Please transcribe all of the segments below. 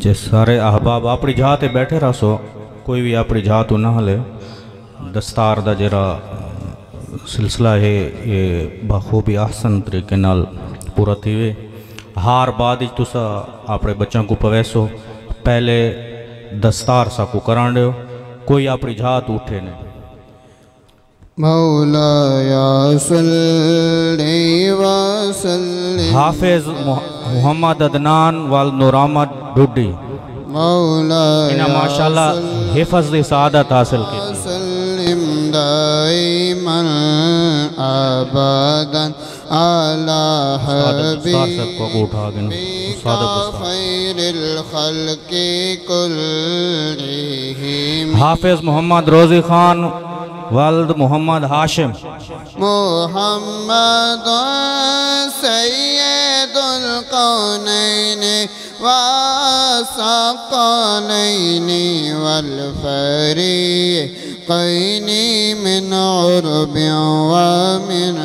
जे सारे अहबाब अपनी जहाँ ते बैठे रहो, कोई भी अपनी जहाँ तो ना हले। दस्तार दा जरा सिलसिला है ये बखूबी आसन तरीके नाल पूरा थी वे। हार बाद तुसा अपने बच्चों को पवेसो, पहले दस्तार सा को करान दो, कोई अपनी जहाँ तो उठे नहीं। मौलाया सल्ली व सल्लिम। हाफिज मोहम्मद अदनान वाल नूरामद ढूडी मौलाया माशाल्लाह हिफज दी सादत हासिल की। सल्लिम दाइमन अबदन अला हबीबिका खैरिल खल्क़ि कुल्लिहिम। हाफिज मोहम्मद रोजी खान वाल्द मोहम्मद हाशिम। मोहम्मद सैयदुल कौनैन व सकलैन वल फरीक़ैन मिन उर्बि व मिन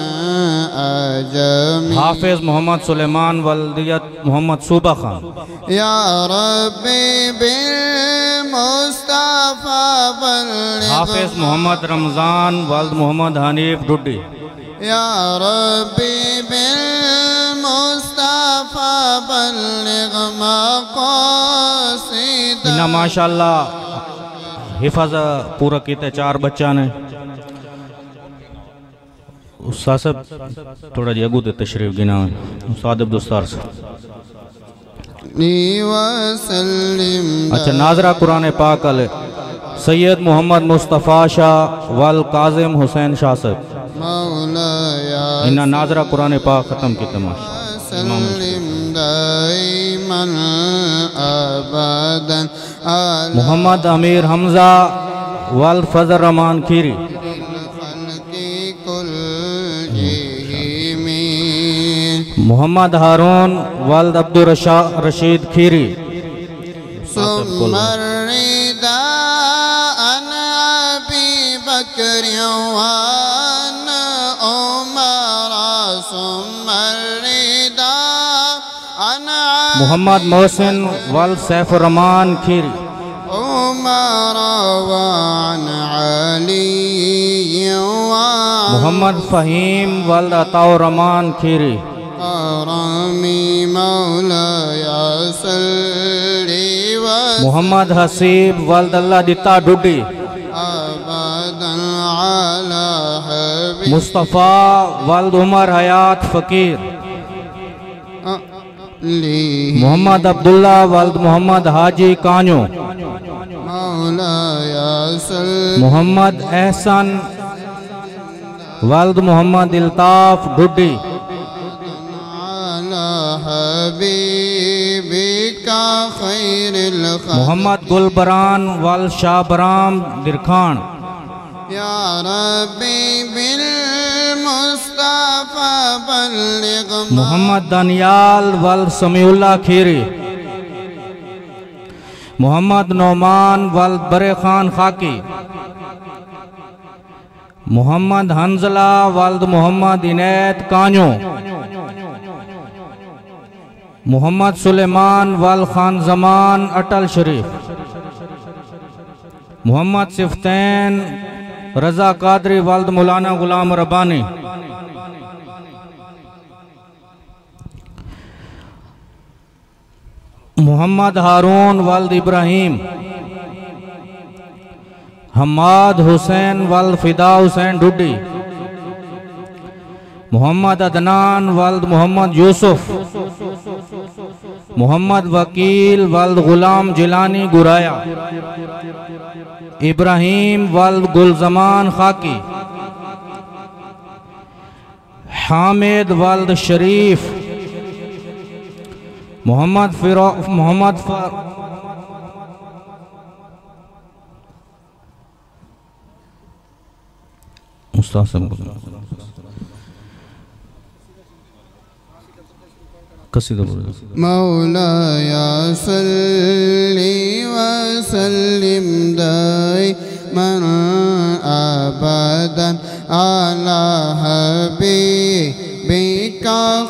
अजम। हाफिज मोहम्मद सुलेमान वल्दियत मोहम्मद सूबा खान। या रब्बी बिल मुस्तफा बल्लिग़। हाफिज मोहम्मद रमज़ान वाल्द मोहम्मद हनीफ डुड्डी। या रब्बी बिल मुस्तफा बल्लिग़ मक़ासिद। इन्ना माशाल्लाह हिफाज पूरा किते 4 बच्चा ने। उस्ताद साहब थोड़ा जी अगू तशरीफ गिना उस्ताद अब्दुस्तार से। अच्छा नाजरा कुरान पाक अल सैयद मोहम्मद मुस्तफ़ा शाह वाल काजिम हुसैन शाह साहब। इन्ना नाजरा कुरान पाक ख़त्म की तमाशा। मोहम्मद अमीर हमजा वाल फजल रहमान खीरी। मोहम्मद हारून वाल्द अब्दुल रशीद खीरी। सुमर्रिदा अन अबी बकर वन उमर सुमर्रिदा अन मोहम्मद मोहसिन वाल्द सैफुर रहमान खीरी। उमर वन अली मोहम्मद फ़हीम वाल्द अताउर रहमान खीरी। मोहम्मद हसीब वाल्द अल्लाह दिता डुडी। मुस्तफ़ा वाल्द उमर हयात फ़कीर। मोहम्मद अब्दुल्ला वाल्द मोहम्मद हाजी कान्यो। मोहम्मद एहसन वाल्द मोहम्मद इल्ताफ डुडी। मोहम्मद गुलबरान वाल शाहबराम दिरखान। या रब्बी बिल मुस्तफा बल्लिग़। मोहम्मद दानियाल वाल समीउल्लाह खीरी। मोहम्मद नौमान वाल बरे खान खाकी। मोहम्मद हंजला वाल्द मोहम्मद इनैत कान्यो। मोहम्मद सुलेमान वाल खान जमान अटल शरीफ। मोहम्मद सिफ्तैन रजा कादरी वाल्द मौलाना गुलाम रब्बानी। मोहम्मद हारून वाल्द इब्राहिम। हम्माद हुसैन वाल्द फिदा हुसैन डुडी। मोहम्मद अदनान वाल्द मोहम्मद यूसुफ। मोहम्मद वकील वाल्द गुलाम जिलानी गुराया। इब्राहिम वाल्द गुलजमान खाकी। हामिद वाल्द शरीफ। मोहम्मद मौलाया सल्ली व सल्लिम दाइमन अबदन अला हबीबिका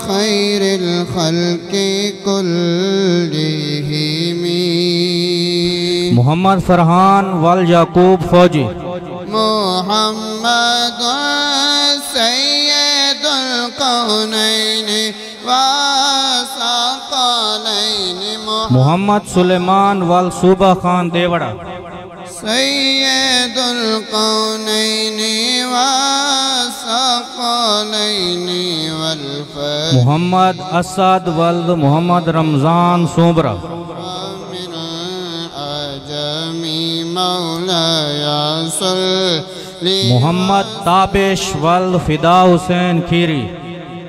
खैरिल खल्क़ि कुल्लिहिम। मोहम्मद फरहान वल याकूब फौजी, मोहम्मद सैयदुल कौनैन वसक़लैन मोहम्मद सुलेमान वल सूबा खान देवड़ा, सैयदुल कौनैन वसक़लैन वल फजर मोहम्मद असद वल्द मोहम्मद रमज़ान सोबरा, मिन अजमी मौलाया सल्ली मोहम्मद ताबिश वल्द फिदा हुसैन खीरी,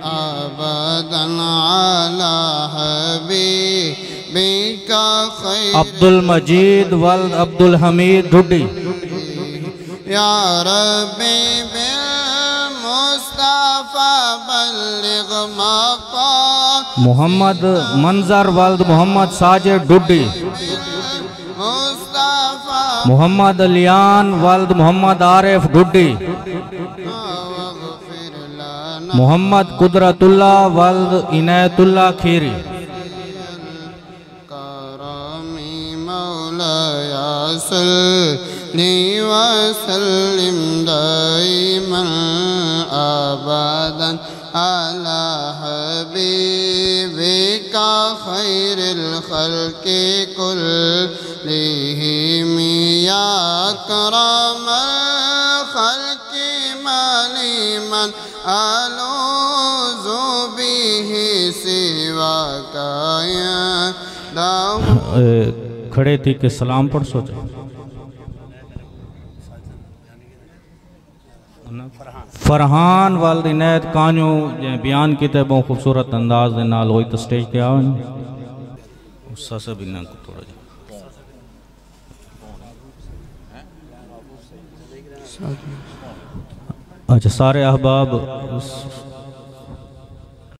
अबदन अला हबीबिका खैर अब्दुल मजीद वल्द अब्दुल हमीद ढुड्डी, या रब्बी बिल मुस्तफा बल्लिग मक़ाम मोहम्मद मंजर वल्द मोहम्मद साजिद ढुड्डी, मुस्तफा मोहम्मद अलियान वल्द मोहम्मद आरिफ ढुड्डी, वग़फिर लना मोहम्मद कुदरतुल्ला वल्द इनायतुल्ला खीरी, करमी मौलाया सल्ली व सल्लिम दाइमन अबदन अला हबीबिका खैरिल खल्क़ि कुल्लिहिम या अकरमल खल्क़ि मलिमन अलूज़ु बिहि सिवाका या दाऊ खड़े थी के सलाम पढ़ सोचो। फरहान वाल इनायत कान्यो जैं बयान किते बहुत खूबसूरत अंदाज दे नाल होई तो स्टेज पे आओ उस्सा से भी ना थोड़ा अच्छा सारे अहबाब